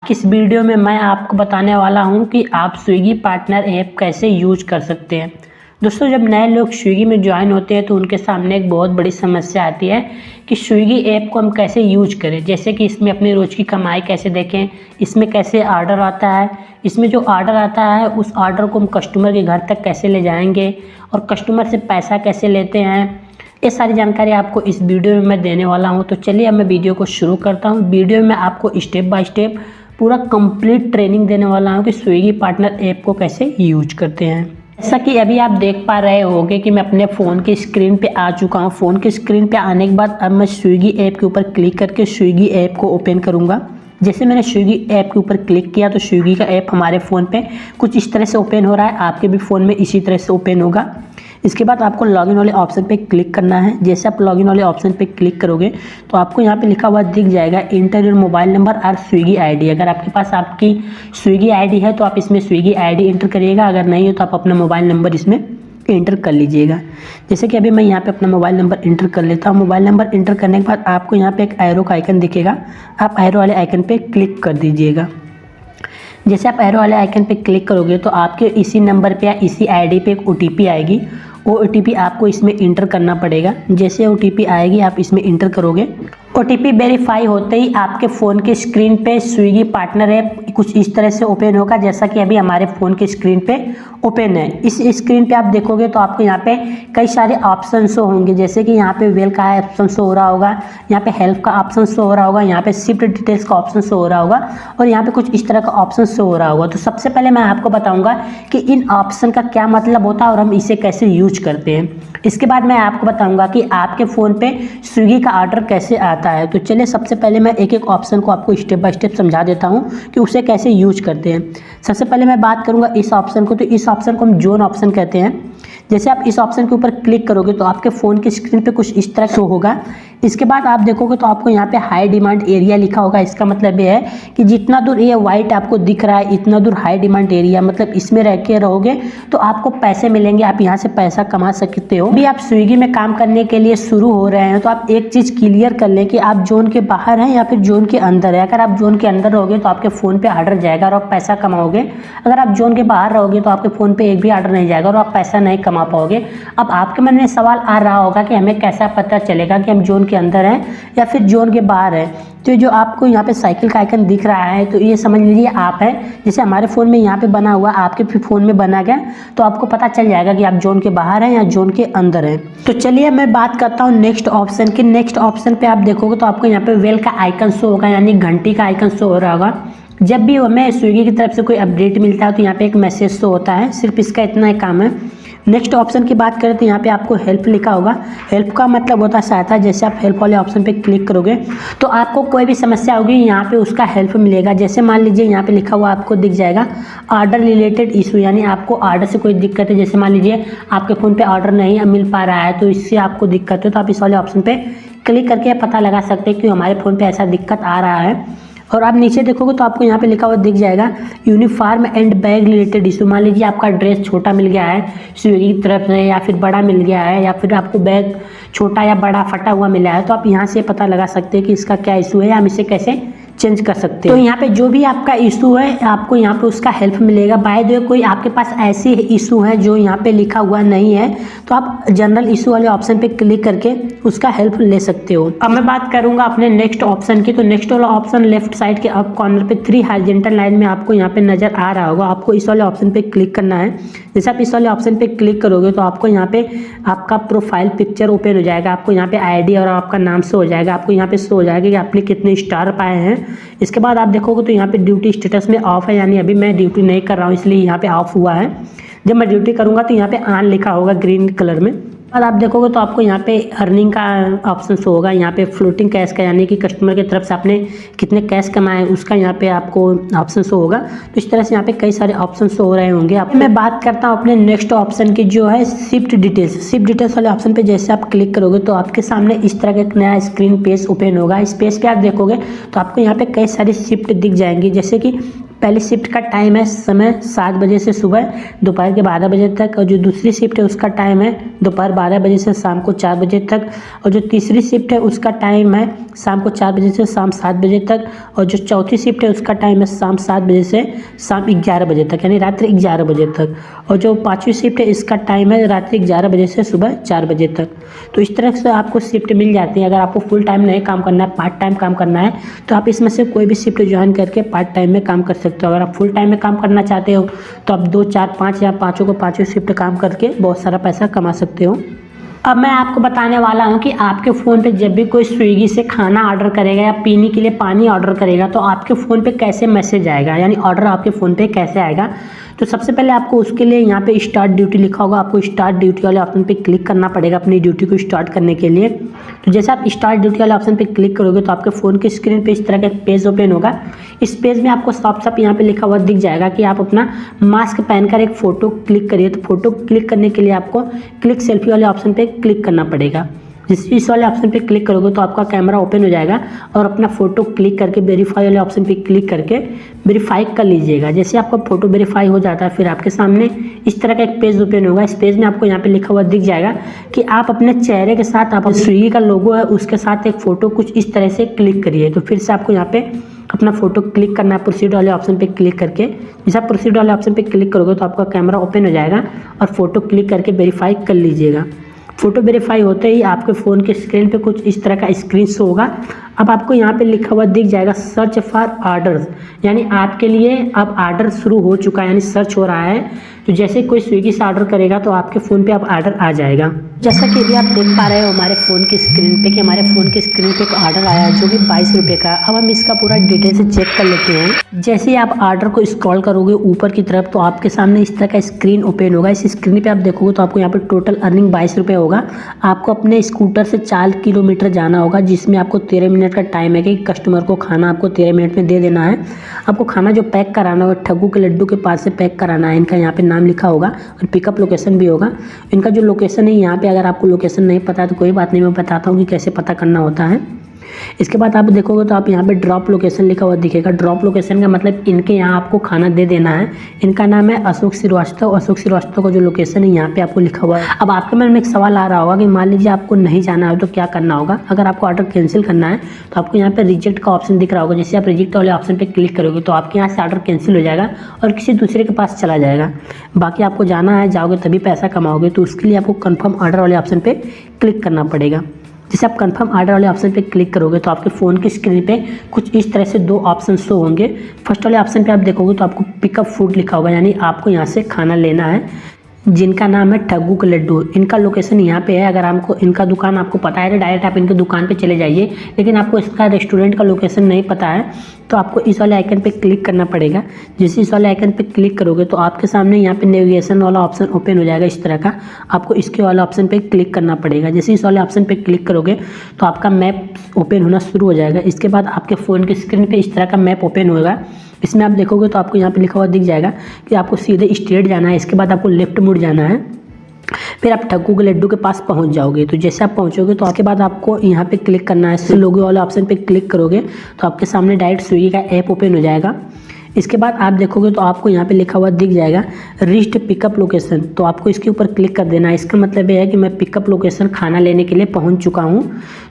इस वीडियो में मैं आपको बताने वाला हूं कि आप स्विगी पार्टनर ऐप कैसे यूज कर सकते हैं। दोस्तों, जब नए लोग स्विगी में ज्वाइन होते हैं तो उनके सामने एक बहुत बड़ी समस्या आती है कि स्विगी ऐप को हम कैसे यूज करें। जैसे कि इसमें अपनी रोज़ की कमाई कैसे देखें, इसमें कैसे ऑर्डर आता है, इसमें जो ऑर्डर आता है उस ऑर्डर को हम कस्टमर के घर तक कैसे ले जाएंगे और कस्टमर से पैसा कैसे लेते हैं। ये सारी जानकारी आपको इस वीडियो में मैं देने वाला हूं। तो चलिए अब मैं वीडियो को शुरू करता हूं। वीडियो में मैं आपको स्टेप बाय स्टेप पूरा कंप्लीट ट्रेनिंग देने वाला हूं कि स्विगी पार्टनर ऐप को कैसे यूज करते हैं। जैसा कि अभी आप देख पा रहे होंगे कि मैं अपने फ़ोन की स्क्रीन पे आ चुका हूं। फ़ोन की स्क्रीन पे आने के बाद अब मैं स्विगी ऐप के ऊपर क्लिक करके स्विगी ऐप को ओपन करूंगा। जैसे मैंने स्विगी ऐप के ऊपर क्लिक किया तो स्विगी का ऐप हमारे फ़ोन पे कुछ इस तरह से ओपन हो रहा है। आपके भी फ़ोन में इसी तरह से ओपन होगा। इसके बाद आपको लॉगिन वाले ऑप्शन पे क्लिक करना है। जैसे आप लॉगिन वाले ऑप्शन पे क्लिक करोगे तो आपको यहाँ पे लिखा हुआ दिख जाएगा इंटर योर मोबाइल नंबर और स्विगी आईडी। अगर आपके पास आपकी स्विगी आईडी है तो आप इसमें स्विगी आईडी एंटर करिएगा, अगर नहीं हो तो आप अपना मोबाइल नंबर इसमें एंटर कर लीजिएगा। जैसे कि अभी मैं यहाँ पे अपना मोबाइल नंबर एंटर कर लेता हूँ। मोबाइल नंबर एंटर करने के बाद आपको यहाँ पे एक एरो का आइकन दिखेगा, आप एरो वाले आइकन पे क्लिक कर दीजिएगा। जैसे आप एरो वाले आइकन पे क्लिक करोगे तो आपके इसी नंबर पे या इसी आईडी पे एक ओटीपी आएगी। वो ओटीपी आपको इसमें इंटर करना पड़ेगा। जैसे ओटीपी आएगी आप इसमें इंटर करोगे। ओटीपी वेरीफाई होते ही आपके फ़ोन की स्क्रीन पे स्विगी पार्टनर ऐप कुछ इस तरह से ओपन होगा, जैसा कि अभी हमारे फ़ोन की स्क्रीन पे ओपन है। इस स्क्रीन पे आप देखोगे तो आपको यहाँ पे कई सारे ऑप्शन शो होंगे। जैसे कि यहाँ पे वेल का ऑप्शन शो हो रहा होगा, यहाँ पे हेल्प का ऑप्शन शो हो रहा होगा, यहाँ पे शिफ्ट डिटेल्स का ऑप्शन शो हो रहा होगा और यहाँ पे कुछ इस तरह का ऑप्शन शो हो रहा होगा। तो सबसे पहले मैं आपको बताऊँगा कि इन ऑप्शन का क्या मतलब होता है और हम इसे कैसे यूज करते हैं। इसके बाद मैं आपको बताऊंगा कि आपके फ़ोन पे स्विगी का ऑर्डर कैसे आता है। तो चलिए सबसे पहले मैं एक एक ऑप्शन को आपको स्टेप बाय स्टेप समझा देता हूं कि उसे कैसे यूज करते हैं। सबसे पहले मैं बात करूंगा इस ऑप्शन को। तो इस ऑप्शन को हम जोन ऑप्शन कहते हैं। जैसे आप इस ऑप्शन के ऊपर क्लिक करोगे तो आपके फ़ोन की स्क्रीन पे कुछ इस तरह शो होगा। इसके बाद आप देखोगे तो आपको यहाँ पे हाई डिमांड एरिया लिखा होगा। इसका मतलब ये है कि जितना दूर ये वाइट आपको दिख रहा है इतना दूर हाई डिमांड एरिया, मतलब इसमें रह के रहोगे तो आपको पैसे मिलेंगे, आप यहाँ से पैसा कमा सकते हो। अभी आप स्विगी में काम करने के लिए शुरू हो रहे हैं तो आप एक चीज़ क्लियर कर लें कि आप जोन के बाहर हैं या फिर जोन के अंदर है। अगर आप जोन के अंदर रहोगे तो आपके फ़ोन पे ऑर्डर जाएगा और आप पैसा कमाओगे। अगर आप जोन के बाहर रहोगे तो आपके फ़ोन पे एक भी ऑर्डर नहीं जाएगा और आप पैसा नहीं कमा पाओगे। अब आपके मन में सवाल आ रहा होगा कि हमें कैसा पता चलेगा कि हम जोन के अंदर हैं या फिर जोन के बाहर हैं। तो जो आपको यहाँ पे साइकिल का आइकन दिख रहा है तो ये समझ लीजिए आप है। जैसे हमारे फ़ोन में यहाँ पे बना हुआ, आपके भी फ़ोन में बना गया तो आपको पता चल जाएगा कि आप जोन के बाहर हैं या जोन के अंदर हैं। तो चलिए मैं बात करता हूँ नेक्स्ट ऑप्शन की। नेक्स्ट ऑप्शन पे आप देखोगे तो आपको यहाँ पे वेल का आइकन शो होगा, यानी घंटी का आइकन शो हो रहा होगा। जब भी हमें स्विगी की तरफ से कोई अपडेट मिलता है तो यहाँ पे एक मैसेज शो होता है, सिर्फ इसका इतना ही काम है। नेक्स्ट ऑप्शन की बात करें तो यहाँ पे आपको हेल्प लिखा होगा। हेल्प का मतलब होता है सहायता। जैसे आप हेल्प वाले ऑप्शन पे क्लिक करोगे तो आपको कोई भी समस्या होगी यहाँ पे उसका हेल्प मिलेगा। जैसे मान लीजिए यहाँ पे लिखा हुआ आपको दिख जाएगा ऑर्डर रिलेटेड इशू, यानी आपको ऑर्डर से कोई दिक्कत है। जैसे मान लीजिए आपके फ़ोन पे ऑर्डर नहीं मिल पा रहा है तो इससे आपको दिक्कत है, तो आप इस वाले ऑप्शन पे क्लिक करके पता लगा सकते हैं कि हमारे फ़ोन पे ऐसा दिक्कत आ रहा है। और आप नीचे देखोगे तो आपको यहाँ पे लिखा हुआ दिख जाएगा uniform and bag related issue. मान लीजिए आपका ड्रेस छोटा मिल गया है स्विगी की तरफ से, या फिर बड़ा मिल गया है, या फिर आपको बैग छोटा या बड़ा फटा हुआ मिला है, तो आप यहाँ से पता लगा सकते हैं कि इसका क्या इशू है, हम इसे कैसे चेंज कर सकते हैं। तो यहाँ पे जो भी आपका इशू है आपको यहाँ पे उसका हेल्प मिलेगा। बाय द वे कोई आपके पास ऐसे इशू है जो यहाँ पे लिखा हुआ नहीं है तो आप जनरल इशू वाले ऑप्शन पे क्लिक करके उसका हेल्प ले सकते हो। अब मैं बात करूंगा अपने नेक्स्ट ऑप्शन की। तो नेक्स्ट वाला ऑप्शन लेफ्ट साइड के अप कॉर्नर पे 3 हॉरिजॉन्टल लाइन में आपको यहाँ पे नजर आ रहा होगा। आपको इस वाले ऑप्शन पे क्लिक करना है। जैसे आप इस वाले ऑप्शन पे क्लिक करोगे तो आपको यहाँ पे आपका प्रोफाइल पिक्चर ओपन हो जाएगा। आपको यहाँ पे आईडी और आपका नाम शो हो जाएगा। आपको यहाँ पे शो हो जाएगा कि आपने कितने स्टार पाए हैं। इसके बाद आप देखोगे तो यहाँ पे ड्यूटी स्टेटस में ऑफ है, यानी अभी मैं ड्यूटी नहीं कर रहा हूँ इसलिए यहाँ पे ऑफ हुआ है। जब मैं ड्यूटी करूँगा तो यहाँ पे ऑन लिखा होगा ग्रीन कलर में। और आप देखोगे तो आपको यहाँ पे अर्निंग का ऑप्शन शो होगा। यहाँ पे फ्लोटिंग कैश का, यानी कि कस्टमर की तरफ से आपने कितने कैश कमाए उसका यहाँ पे आपको ऑप्शन शो होगा। तो इस तरह से यहाँ पे कई सारे ऑप्शन शो हो रहे होंगे। अब मैं बात करता हूँ अपने नेक्स्ट ऑप्शन की जो है शिफ्ट डिटेल्स। शिफ्ट डिटेल्स वाले ऑप्शन पे जैसे आप क्लिक करोगे तो आपके सामने इस तरह का एक नया स्क्रीन पेज ओपन होगा। इस पेज पे आप देखोगे तो आपको यहाँ पे कई सारी शिफ्ट दिख जाएंगी। जैसे कि पहली शिफ्ट का टाइम है समय 7 बजे से सुबह दोपहर के 12 बजे तक, और जो दूसरी शिफ्ट है उसका टाइम है दोपहर 12 बजे से शाम को 4 बजे तक, और जो तीसरी शिफ्ट है उसका टाइम है शाम को 4 बजे से शाम 7 बजे तक, और जो चौथी शिफ्ट है उसका टाइम है शाम 7 बजे से शाम 11 बजे तक, यानी रात्रि 11 बजे तक, और जो पाँचवीं शिफ्ट है इसका टाइम है रात्रि 11 बजे से सुबह 4 बजे तक। तो इस तरह से आपको शिफ्ट मिल जाती है। अगर आपको फुल टाइम नहीं काम करना है, पार्ट टाइम काम करना है, तो आप इसमें से कोई भी शिफ्ट ज्वाइन करके पार्ट टाइम में काम कर सकते हो। अगर आप फुल टाइम में काम करना चाहते हो तो आप 2, 4, 5 या पाँचों को पाँचों शिफ्ट काम करके बहुत सारा पैसा कमा सकते हो। अब मैं आपको बताने वाला हूं कि आपके फ़ोन पे जब भी कोई स्विगी से खाना ऑर्डर करेगा या पीने के लिए पानी ऑर्डर करेगा तो आपके फ़ोन पे कैसे मैसेज आएगा, यानी ऑर्डर आपके फ़ोन पे कैसे आएगा। तो सबसे पहले आपको उसके लिए यहाँ पे स्टार्ट ड्यूटी लिखा होगा, आपको स्टार्ट ड्यूटी वाले ऑप्शन पे क्लिक करना पड़ेगा अपनी ड्यूटी को स्टार्ट करने के लिए। तो जैसे आप स्टार्ट ड्यूटी वाले ऑप्शन पे क्लिक करोगे तो आपके फ़ोन की स्क्रीन पे इस तरह का पेज ओपन होगा। इस पेज में आपको साफ यहाँ पे लिखा हुआ दिख जाएगा कि आप अपना मास्क पहनकर एक फ़ोटो क्लिक करिए। तो फोटो क्लिक करने के लिए आपको क्लिक सेल्फी वाले ऑप्शन पे क्लिक करना पड़ेगा। इस वाले ऑप्शन पे क्लिक करोगे तो आपका कैमरा ओपन हो जाएगा और अपना फ़ोटो क्लिक करके वेरीफाई वाले ऑप्शन पे क्लिक करके वेरीफाई कर लीजिएगा। जैसे आपका फ़ोटो वेरीफाई हो जाता है फिर आपके सामने इस तरह का एक पेज ओपन होगा। इस पेज में आपको यहाँ पे लिखा हुआ दिख जाएगा कि आप अपने चेहरे के साथ, आप स्विगी का लोगो है उसके साथ एक फ़ोटो कुछ इस तरह से क्लिक करिए। तो फिर से आपको यहाँ पे अपना फ़ोटो क्लिक करना है प्रोसीड वाले ऑप्शन पे क्लिक करके। जैसे आप प्रोसीड वाले ऑप्शन पे क्लिक करोगे तो आपका कैमरा ओपन हो जाएगा और फ़ोटो क्लिक करके वेरीफाई कर लीजिएगा। फ़ोटो वेरीफाई होते ही आपके फ़ोन के स्क्रीन पे कुछ इस तरह का स्क्रीन शो होगा। अब आपको यहाँ पे लिखा हुआ दिख जाएगा सर्च फॉर ऑर्डर्स, यानी आपके लिए अब ऑर्डर शुरू हो चुका है, यानी सर्च हो रहा है। तो जैसे कोई स्विगी से ऑर्डर करेगा तो आपके फ़ोन पे अब ऑर्डर आ जाएगा। जैसा कि अभी आप देख पा रहे हो हमारे फ़ोन की स्क्रीन पे कि हमारे फ़ोन की स्क्रीन पे एक ऑर्डर आया है जो कि 22 रुपये का। अब हम इसका पूरा डिटेल से चेक कर लेते हैं। जैसे ही आप ऑर्डर को स्क्रॉल करोगे ऊपर की तरफ तो आपके सामने इस तरह का स्क्रीन ओपन होगा। इस स्क्रीन पे आप देखोगे तो आपको यहाँ पे टोटल अर्निंग 22 रुपये होगा। आपको अपने स्कूटर से 4 किलोमीटर जाना होगा जिसमें आपको 13 मिनट का टाइम है कि कस्टमर को खाना आपको 13 मिनट में दे देना है। आपको खाना जो पैक कराना होगा ठग्गू के लड्डू के पास से पैक कराना है। इनका यहाँ पे नाम लिखा होगा और पिकअप लोकेशन भी होगा। इनका जो लोकेशन है यहाँ पे, अगर आपको लोकेशन नहीं पता है तो कोई बात नहीं, मैं बताता हूँ कि कैसे पता करना होता है। इसके बाद आप देखोगे तो आप यहाँ पे ड्रॉप लोकेशन लिखा हुआ दिखेगा। ड्रॉप लोकेशन का मतलब इनके यहाँ आपको खाना दे देना है। इनका नाम है अशोक श्रीवास्तव। अशोक श्रीवास्तव का जो लोकेशन है यहाँ पे आपको लिखा हुआ है। अब आपके मन में एक सवाल आ रहा होगा कि मान लीजिए आपको नहीं जाना है तो क्या करना होगा। अगर आपको ऑर्डर कैंसिल करना है तो आपको यहाँ पे रिजेक्ट का ऑप्शन दिख रहा होगा। जैसे आप रिजेक्ट वाले ऑप्शन पर क्लिक करोगे तो आपके यहाँ से ऑर्डर कैंसिल हो जाएगा और किसी दूसरे के पास चला जाएगा। बाकी आपको जाना है, जाओगे तभी पैसा कमाओगे। तो उसके लिए आपको कन्फर्म ऑर्डर वाले ऑप्शन पर क्लिक करना पड़ेगा। जैसे आप कंफर्म ऑर्डर वाले ऑप्शन पे क्लिक करोगे तो आपके फ़ोन की स्क्रीन पे कुछ इस तरह से 2 ऑप्शन शो होंगे। फर्स्ट वाले ऑप्शन पे आप देखोगे तो आपको पिकअप फूड लिखा होगा, यानी आपको यहाँ से खाना लेना है, जिनका नाम है ठग्गू के लड्डू। इनका लोकेशन यहाँ पे है। अगर आपको इनका दुकान आपको पता है तो डायरेक्ट आप इनके दुकान पे चले जाइए, लेकिन आपको इसका रेस्टोरेंट का लोकेशन नहीं पता है तो आपको इस वाले आइकन पे क्लिक करना पड़ेगा। जैसे इस वाले आइकन पे क्लिक करोगे तो आपके सामने यहाँ पे नेविगेशन वाला ऑप्शन ओपन हो जाएगा इस तरह का। आपको इसके वाला ऑप्शन पे क्लिक करना पड़ेगा। जैसे इस वाले ऑप्शन पे क्लिक करोगे तो आपका मैप ओपन होना शुरू हो जाएगा। इसके बाद आपके फ़ोन की स्क्रीन पे इस तरह का मैप ओपन होगा। इसमें आप देखोगे तो आपको यहाँ पे लिखा हुआ दिख जाएगा कि आपको सीधे स्ट्रेट जाना है। इसके बाद आपको लेफ्ट मुड़ जाना है, फिर आप ठग्गू के लड्डू के पास पहुंच जाओगे। तो जैसे आप पहुंचोगे तो उसके बाद आपको यहाँ पे क्लिक करना है। लोगो वाला ऑप्शन पे क्लिक करोगे तो आपके सामने डायरेक्ट स्विगी का ऐप ओपन हो जाएगा। इसके बाद आप देखोगे तो आपको यहाँ पे लिखा हुआ दिख जाएगा रीच्ड पिकअप लोकेशन। तो आपको इसके ऊपर क्लिक कर देना है। इसका मतलब ये है कि मैं पिकअप लोकेशन खाना लेने के लिए पहुँच चुका हूँ।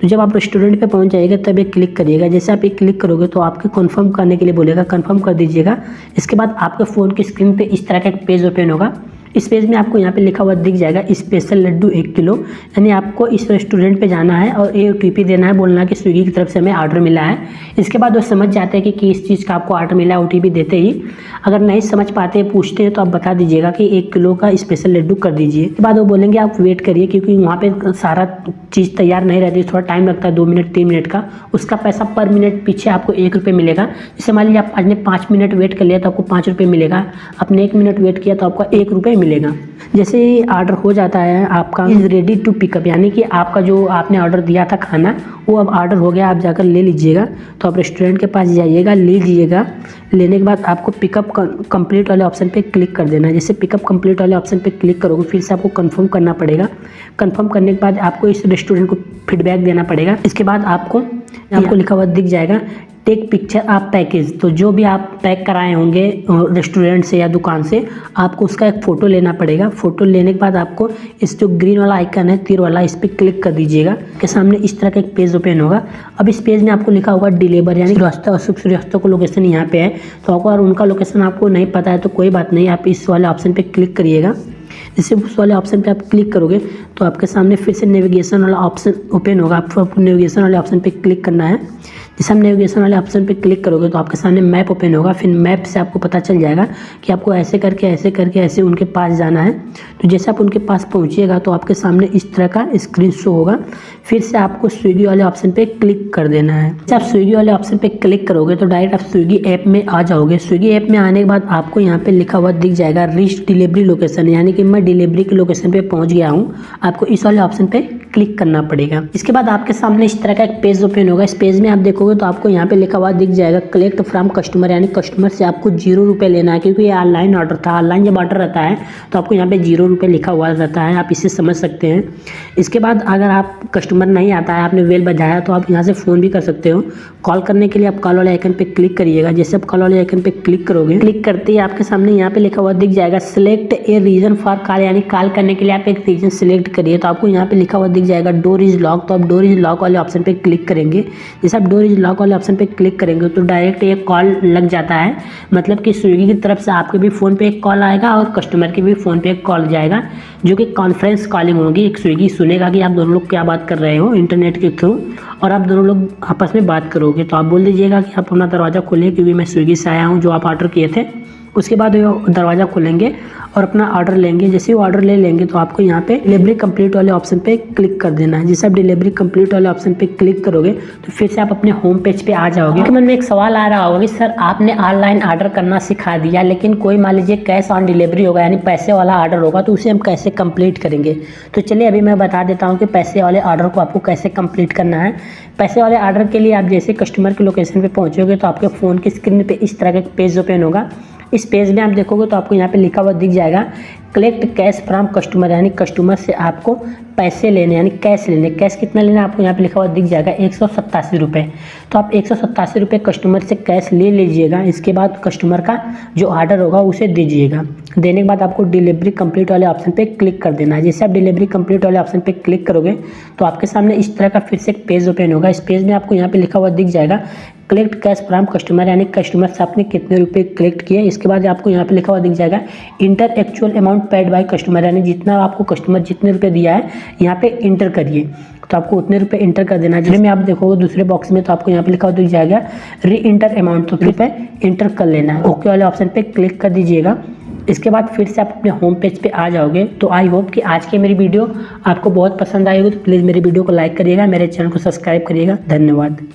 तो जब आप रेस्टोरेंट पे पहुँच जाइएगा तब एक क्लिक करिएगा। जैसे आप एक क्लिक करोगे तो आपके कन्फर्म करने के लिए बोलेगा, कन्फर्म कर दीजिएगा। इसके बाद आपके फ़ोन की स्क्रीन पर इस तरह का एक पेज ओपन होगा। इस पेज में आपको यहाँ पे लिखा हुआ दिख जाएगा स्पेशल लड्डू 1 किलो, यानी आपको इस रेस्टोरेंट पे जाना है और OTP देना है, बोलना कि स्विगी की तरफ से हमें ऑर्डर मिला है। इसके बाद वो समझ जाते हैं कि किस चीज़ का आपको ऑर्डर मिला है OTP देते ही। अगर नहीं समझ पाते पूछते हैं तो आप बता दीजिएगा कि 1 किलो का स्पेशल लड्डू कर दीजिए। इसके बाद वो बोलेंगे आप वेट करिए, क्योंकि वहाँ पर सारा चीज़ तैयार नहीं रहती, थोड़ा टाइम लगता है 2 मिनट 3 मिनट का। उसका पैसा पर मिनट पीछे आपको 1 रुपये मिलेगा। जैसे मान लीजिए आपने 5 मिनट वेट कर लिया तो आपको 5 रुपये मिलेगा। आपने 1 मिनट वेट किया तो आपको 1 रुपये मिलेगा। जैसे ही ऑर्डर हो जाता है आपका इज़ रेडी टू पिकअप, यानी कि आपका जो आपने ऑर्डर दिया था खाना वो अब ऑर्डर हो गया, आप जाकर ले लीजिएगा। तो आप रेस्टोरेंट के पास जाइएगा, ले लीजिएगा। लेने के बाद आपको पिकअप कंप्लीट वाले ऑप्शन पे क्लिक कर देना है। जैसे पिकअप कंप्लीट वाले ऑप्शन पे क्लिक करोगे फिर से आपको कंफर्म करना पड़ेगा। कंफर्म करने के बाद आपको इस रेस्टोरेंट को फीडबैक देना पड़ेगा। इसके बाद आपको आपको लिखा हुआ दिख जाएगा टेक पिक्चर आप पैकेज। तो जो भी आप पैक कराए होंगे रेस्टोरेंट से या दुकान से, आपको उसका एक फ़ोटो लेना पड़ेगा। फ़ोटो लेने के बाद आपको इस जो ग्रीन वाला आइकन है तीर वाला, इस पर क्लिक कर दीजिएगा। के सामने इस तरह का एक पेज ओपन होगा। अब इस पेज में आपको लिखा होगा डिलीवर, यानी श्रीवास्तव अशोक श्रीवास्तव को लोकेशन यहाँ पे है। तो अगर उनका लोकेशन आपको नहीं पता है तो कोई बात नहीं, आप इस वाले ऑप्शन पर क्लिक करिएगा। जैसे उस वाले ऑप्शन पे आप क्लिक करोगे तो आपके सामने फिर से नेविगेशन वाला ऑप्शन ओपन होगा। आपको नेविगेशन वाले ऑप्शन पे क्लिक करना है। जैसे हम नेविगेशन वाले ऑप्शन पे क्लिक करोगे तो आपके सामने मैप ओपन होगा। फिर मैप से आपको पता चल जाएगा कि आपको ऐसे करके ऐसे उनके पास जाना है। तो जैसे आप उनके पास पहुंचिएगा तो आपके सामने इस तरह का स्क्रीन शो होगा। फिर से आपको स्विगी वाले ऑप्शन पे क्लिक कर देना है। जैसे आप स्विगी वाले ऑप्शन पे क्लिक करोगे तो डायरेक्ट आप स्विगी ऐप में आ जाओगे। स्विगी ऐप में आने के बाद आपको यहाँ पे लिखा हुआ दिख जाएगा रीच डिलीवरी लोकेशन, यानी कि मैं डिलीवरी की लोकेशन पे पहुँच गया हूँ। आपको इस वाले ऑप्शन पे क्लिक करना पड़ेगा। इसके बाद आपके सामने इस तरह का एक पेज ओपन होगा। इस पेज में आप देखोगे तो आपको यहाँ पे लिखा हुआ दिख जाएगा कलेक्ट फ्रॉम कस्टमर, यानी कस्टमर से आपको 0 रुपये लेना है, क्योंकि ये ऑनलाइन ऑर्डर था। ऑनलाइन जब ऑर्डर रहता है तो आपको यहाँ पे 0 रुपये लिखा हुआ रहता है, आप इसे समझ सकते हैं। इसके बाद अगर आप कस्टमर नहीं आता है, आपने वेल बजाया, तो आप यहाँ से फ़ोन भी कर सकते हो। कॉल करने के लिए आप कॉल वाले आइकन पे क्लिक करिएगा। जैसे आप कॉल वाले आइकन पे क्लिक करोगे, क्लिक करते ही आपके सामने यहाँ पे लिखा हुआ दिख जाएगा select a reason for call, यानी कॉल करने के लिए आप एक रीजन सिलेक्ट करिए। तो आपको यहाँ पे लिखा हुआ दिख जाएगा डोर इज लॉक। तो आप डोर इज लॉक वाले ऑप्शन पे क्लिक करेंगे। जैसे आप डोर इज लॉक वाले ऑप्शन पे क्लिक करेंगे तो डायरेक्ट एक कॉल लग जाता है, मतलब कि स्विगी की तरफ से आपके भी फ़ोन पे एक कॉल आएगा और कस्टमर के भी फ़ोन पे एक कॉल जाएगा, जो कि कॉन्फ्रेंस कॉलिंग होगी। एक स्विगी सुनेगा कि आप दोनों लोग क्या बात कर रहे हो इंटरनेट के थ्रू, और आप दोनों लोग आपस में बात करोगे। तो आप बोल दीजिएगा कि आप अपना दरवाज़ा खोलिए क्योंकि मैं स्विगी से आया हूँ, जो आप ऑर्डर किए थे। उसके बाद वो दरवाज़ा खोलेंगे और अपना ऑर्डर लेंगे। जैसे वो ऑर्डर ले लेंगे तो आपको यहाँ पे डिलीवरी कंप्लीट वाले ऑप्शन पे क्लिक कर देना है। जैसे आप डिलीवरी कंप्लीट वाले ऑप्शन पे क्लिक करोगे तो फिर से आप अपने होम पेज पे आ जाओगे। आपके मन में एक सवाल आ रहा होगा कि सर आपने ऑनलाइन ऑर्डर करना सिखा दिया, लेकिन कोई मान लीजिए कैश ऑन डिलीवरी होगा, यानी पैसे वाला ऑर्डर होगा, तो उसे हम कैसे कंप्लीट करेंगे। तो चलिए अभी मैं बता देता हूँ कि पैसे वाले ऑर्डर को आपको कैसे कंप्लीट करना है। पैसे वाले ऑर्डर के लिए आप जैसे कस्टमर के लोकेशन पे पहुँचोगे तो आपके फ़ोन की स्क्रीन पे इस तरह का पेज ओपन होगा। इस पेज में आप देखोगे तो आपको यहाँ पे लिखा हुआ दिख जाएगा कलेक्ट कैश फ्रॉम कस्टमर, यानी कस्टमर से आपको पैसे लेने, यानी कैश लेने। कैश कितना लेना है आपको यहाँ पे लिखा हुआ दिख जाएगा 187 रुपये। तो आप 187 रुपये कस्टमर से कैश ले लीजिएगा। इसके बाद कस्टमर का जो ऑर्डर होगा उसे दीजिएगा। देने के बाद आपको डिलीवरी कंप्लीट वाले ऑप्शन पे क्लिक कर देना है। जैसे आप डिलीवरी कंप्लीट वाले ऑप्शन पे क्लिक करोगे तो आपके सामने इस तरह का फिर से एक पेज ओपन होगा। इस पेज में आपको यहाँ पे लिखा हुआ दिख जाएगा कलेक्ट कैश फ्रॉम कस्टमर, यानी कस्टमर से आपने कितने रुपए कलेक्ट किए। इसके बाद आपको यहाँ पे लिखा हुआ दिख जाएगा inter actual amount paid by customer, यानी जितना आपको कस्टमर जितने रुपए दिया है यहाँ पे इंटर करिए। तो आपको उतने रुपए इंटर कर देना है। जिसमें आप देखोगे दूसरे बॉक्स में तो आपको यहाँ पे लिखा हुआ दिख जाएगा री इंटर अमाउंट, तो रुपये इंटर कर लेना है। ओके वाले ऑप्शन पे क्लिक कर दीजिएगा। इसके बाद फिर से आप अपने होम पेज पे आ जाओगे। तो आई होप कि आज की मेरी वीडियो आपको बहुत पसंद आई होगी। तो प्लीज़ मेरी वीडियो को लाइक करिएगा, मेरे चैनल को सब्सक्राइब करिएगा। धन्यवाद।